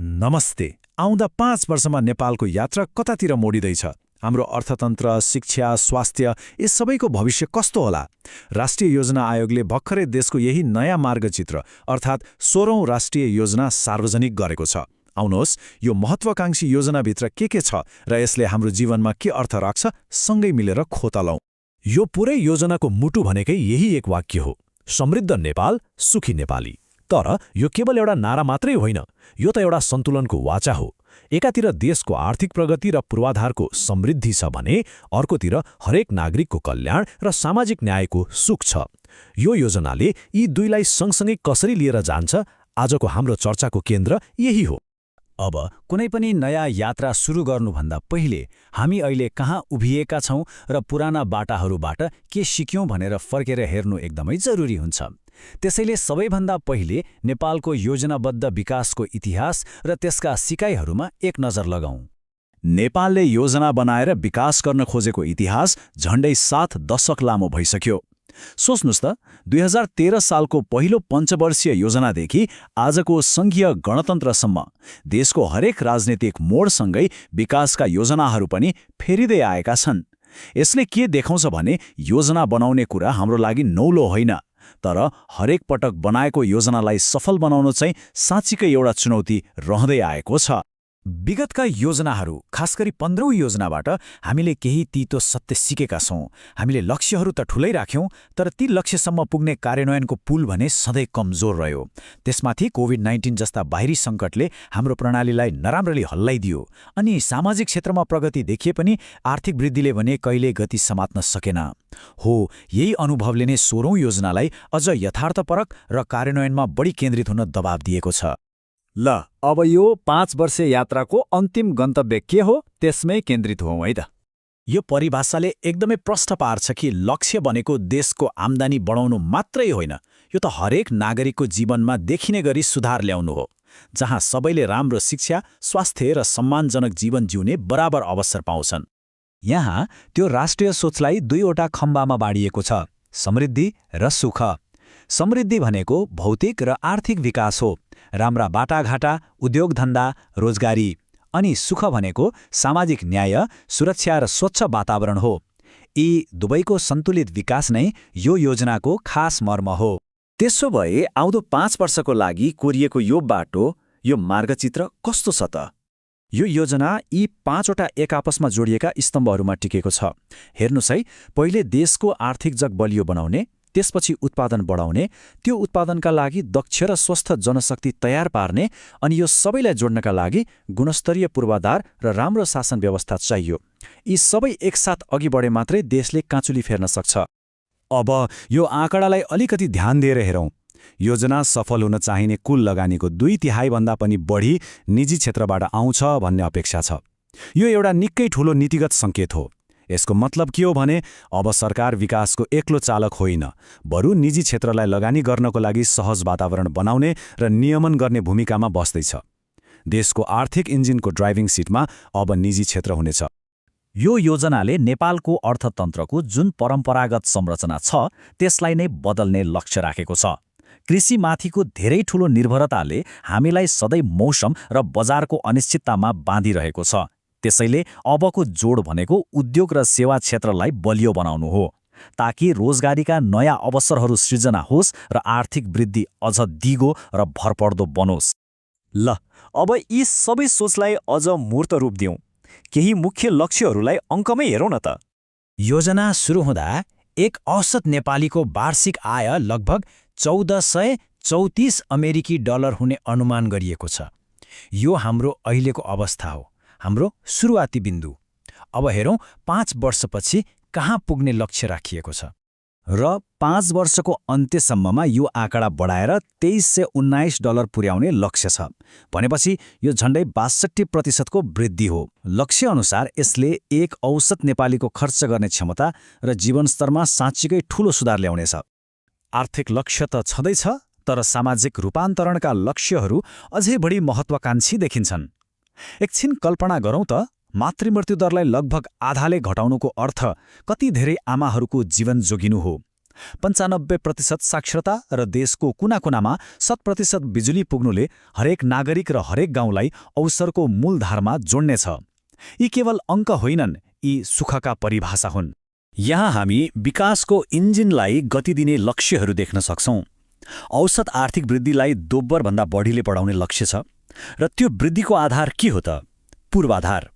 नमस्ते। आउँदा 5 वर्षमा नेपालको यात्रा कतातिर मोडिँदैछ? हाम्रो अर्थतन्त्र, शिक्षा, स्वास्थ्य यस सबैको भविष्य कस्तो होला? राष्ट्रिय योजना आयोगले भर्खरै देशको यही नयाँ मार्गचित्र अर्थात् 16औं राष्ट्रिय योजना सार्वजनिक गरेको छ। आउनुहोस्, यो महत्वाकांक्षी योजनाभित्र के छ र यसले हाम्रो जीवनमा के अर्थ राख्छ, सँगै मिलेर खोतलौं। यो पुरै योजनाको मुटु भनेकै यही एक वाक्य हो, समृद्ध नेपाल, सुखी नेपाली। तर यो केवल एउटा नारा मात्रै होइन, यो त एउटा सन्तुलनको वाचा हो। एकातिर देशको आर्थिक प्रगति र पूर्वाधारको समृद्धि छ भने अर्कोतिर हरेक नागरिकको कल्याण र सामाजिक न्यायको सुख छ। यो योजनाले यी दुईलाई सँगसँगै कसरी लिएर जान्छ, आजको हाम्रो चर्चाको केन्द्र यही हो। अब कुनै पनि नयाँ यात्रा सुरु गर्नुभन्दा पहिले हामी अहिले कहाँ उभिएका छौं र पुराना बाटाहरूबाट के सिक्यौं भनेर फर्केर हेर्नु एकदमै जरुरी हुन्छ। त्यसैले सबैभन्दा पहिले नेपालको योजनाबद्ध विकासको इतिहास र त्यसका सिकाइहरूमा एक नजर लगाऊं। नेपालले योजना बनाएर विकास गर्न खोजेको इतिहास झण्डै 7 दशक लामो भइसक्यो। सोच्नुस् त, 2013 सालको पहिलो पञ्चवर्षीय योजनादेखि आजको संघीय गणतन्त्रसम्म देशको हरेक राजनीतिक मोडसँगै विकासका योजनाहरू पनि फेरिँदै आएका छन्। यसले के देखाउँछ भने योजना बनाउने कुरा हाम्रो लागि नौलो होइन, तर हरेक पटक बनाएको योजनालाई सफल बनाउनु चाहिँ साँच्चीकै एउटा चुनौती रहँदै आएको छ। विगतका योजनाहरू, खासगरी 15औं योजनाबाट हामीले केही तितो सत्य सिकेका छौं। हामीले लक्ष्यहरू त ठूलै राख्यौं, तर ती लक्ष्यसम्म पुग्ने कार्यान्वयनको पुल भने सधैँ कमजोर रह्यो। त्यसमाथि कोभिड-19 जस्ता बाहिरी सङ्कटले हाम्रो प्रणालीलाई नराम्ररी हल्लाइदियो। अनि सामाजिक क्षेत्रमा प्रगति देखिए पनि आर्थिक वृद्धिले भने कहिले गति समात्न सकेन। हो, यही अनुभवले नै 16औं योजनालाई अझ यथार्थपरक र कार्यान्वयनमा बढी केन्द्रित हुन दबाब दिएको छ। ल, अब यो 5 वर्ष यात्राको अन्तिम गन्तव्य के हो, त्यसमै केन्द्रित हौं है त। यो परिभाषाले एकदमै प्रश्न पार्छ कि लक्ष्य भनेको देशको आम्दानी बढाउनु मात्रै होइन, यो त हरेक नागरिकको जीवनमा देखिने गरी सुधार ल्याउनु हो, जहाँ सबैले राम्रो शिक्षा, स्वास्थ्य र सम्मानजनक जीवन जिउने बराबर अवसर पाउँछन्। यहाँ त्यो राष्ट्रिय सोचलाई दुईवटा खम्बामा बाँडिएको छ, समृद्धि र सुख। समृद्धि भनेको भौतिक र आर्थिक विकास हो, राम्रा बाटाघाटा, उद्योगधन्दा, रोजगारी। अनि सुख भनेको सामाजिक न्याय, सुरक्षा र स्वच्छ वातावरण हो। यी दुवैको सन्तुलित विकास नै यो योजनाको खास मर्म हो। त्यसो भए आउँदो 5 वर्षको लागि कोरिएको यो बाटो, यो मार्गचित्र कस्तो छ त? यो योजना यी 5वटा एक आपसमा जोडिएका स्तम्भहरूमा टिकेको छ। हेर्नुस् है, पहिले देशको आर्थिक जग बलियो बनाउने, त्यसपछि उत्पादन बढाउने, त्यो उत्पादनका लागि दक्ष र स्वस्थ जनशक्ति तयार पार्ने, अनि यो सबैलाई जोड्नका लागि गुणस्तरीय पूर्वाधार र राम्रो शासन व्यवस्था चाहियो। यी सबै एकसाथ अघि बढे मात्रै देशले काँचुली फेर्न सक्छ। अब यो आँकडालाई अलिकति ध्यान दिएर हेरौँ। योजना सफल हुन चाहिने कुल लगानीको 2/3 भन्दा पनि बढी निजी क्षेत्रबाट आउँछ भन्ने अपेक्षा छ। यो एउटा निकै ठूलो नीतिगत सङ्केत हो। यसको मतलब के हो भने अब सरकार विकासको एक्लो चालक होइन, बरु निजी क्षेत्रलाई लगानी गर्नको लागि सहज वातावरण बनाउने र नियमन गर्ने भूमिकामा बस्दैछ। देशको आर्थिक इन्जिनको ड्राइभिङ सिटमा अब निजी क्षेत्र हुनेछ। यो योजनाले नेपालको अर्थतन्त्रको जुन परम्परागत संरचना छ त्यसलाई नै बदल्ने लक्ष्य राखेको छ। कृषिमाथिको धेरै ठूलो निर्भरताले हामीलाई सधैँ मौसम र बजारको अनिश्चिततामा बाँधिरहेको छ। त्यसैले अबको जोड भनेको उद्योग र सेवा क्षेत्रलाई बलियो बनाउनु हो, ताकि रोजगारीका नयाँ अवसरहरू सृजना होस् र आर्थिक वृद्धि अझ दिगो र भरपर्दो बनोस्। ल, अब यी सबै सोचलाई अझ मूर्त रूप दिउँ। केही मुख्य लक्ष्यहरूलाई अङ्कमै हेरौँ न त। योजना सुरु हुँदा एक औसत नेपालीको वार्षिक आय लगभग 1434 अमेरिकी डलर हुने अनुमान गरिएको छ। यो हाम्रो अहिलेको अवस्था हो, हाम्रो सुरुवाती बिन्दु। अब हेरौँ 5 वर्षपछि कहाँ पुग्ने लक्ष्य राखिएको छ। र 5 वर्षको अन्त्यसम्ममा यो आँकडा बढाएर 2319 डलर पुर्याउने लक्ष्य छ। भनेपछि यो झण्डै 62% वृद्धि हो। लक्ष्य अनुसार यसले एक औसत नेपालीको खर्च गर्ने क्षमता र जीवनस्तरमा साँच्चीकै ठूलो सुधार ल्याउनेछ। आर्थिक लक्ष्य त छँदैछ, तर सामाजिक रूपान्तरणका लक्ष्यहरू अझै बढी महत्वाकांक्षी देखिन्छन्। एकछिन कल्पना गरौँ त, मातृमृत्यु दरलाई लगभग आधाले घटाउनुको अर्थ कति धेरै आमाहरूको जीवन जोगिनु हो। 95% साक्षरता र देशको कुनाकुनामा 100% बिजुली पुग्नुले हरेक नागरिक र हरेक गाउँलाई अवसरको मूलधारमा जोड्नेछ। यी केवल अङ्क होइनन्, यी सुखका परिभाषा हुन्। यहाँ हामी विकासको इन्जिनलाई गति दिने लक्ष्यहरू देख्न सक्छौं। औसत आर्थिक वृद्धिलाई दोब्बरभन्दा बढीले बढाउने लक्ष्य छ र त्यो वृद्धिको आधार के हो त? पूर्वाधार।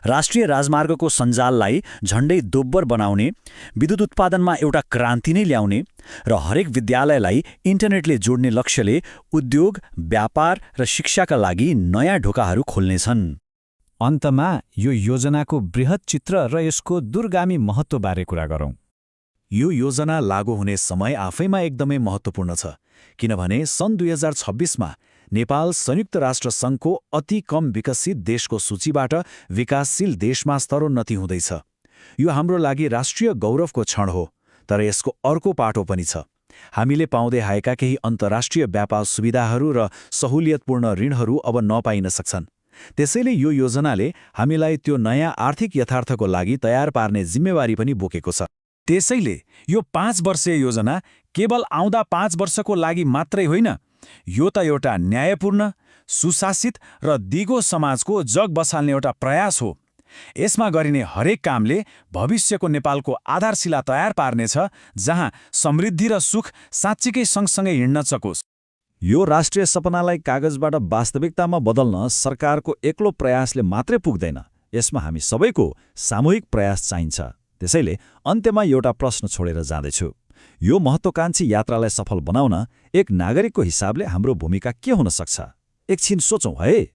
राष्ट्रिय राजमार्गको सञ्जाललाई झण्डै दोब्बर बनाउने, विद्युत उत्पादनमा एउटा क्रान्ति नै ल्याउने र हरेक विद्यालयलाई इन्टरनेटले जोड्ने लक्ष्यले उद्योग, व्यापार र शिक्षाका लागि नयाँ ढोकाहरू खोल्नेछन्। अन्तमा यो योजनाको बृहत चित्र र यसको दूरगामी महत्त्वबारे कुरा गरौँ। यो योजना लागू हुने समय आफैमा एकदमै महत्त्वपूर्ण छ, किनभने सन् 2026मा नेपाल संयुक्त राष्ट्र सङ्घको अति कम विकसित देशको सूचीबाट विकासशील देशमा स्तरोन्नति हुँदैछ। यो हाम्रो लागि राष्ट्रिय गौरवको क्षण हो, तर यसको अर्को पाटो पनि छ। हामीले पाउँदै आएका केही अन्तर्राष्ट्रिय व्यापार सुविधाहरू र सहुलियतपूर्ण ऋणहरू अब नपाइन सक्छन्। त्यसैले यो योजनाले हामीलाई त्यो नयाँ आर्थिक यथार्थको लागि तयार पार्ने जिम्मेवारी पनि बोकेको छ। त्यसैले यो 5 वर्षीय योजना केवल आउँदा 5 वर्षको लागि मात्रै होइन, यो त एउटा न्यायपूर्ण, सुशासित र दिगो समाजको जग बसाल्ने एउटा प्रयास हो। यसमा गरिने हरेक कामले भविष्यको नेपालको आधारशिला तयार पार्नेछ, जहाँ समृद्धि र सुख साँच्चीकै सँगसँगै हिँड्न सकोस्। यो राष्ट्रिय सपनालाई कागजबाट वास्तविकतामा बदल्न सरकारको एक्लो प्रयासले मात्रै पुग्दैन। यसमा हामी सबैको सामूहिक प्रयास चाहिन्छ। त्यसैले अन्त्यमा एउटा प्रश्न छोडेर जाँदैछु। यो महत्त्वाकांक्षी यात्रालाई सफल बनाउन एक नागरिकको हिसाबले हाम्रो भूमिका के हुन सक्छ? एकछिन सोचौँ है।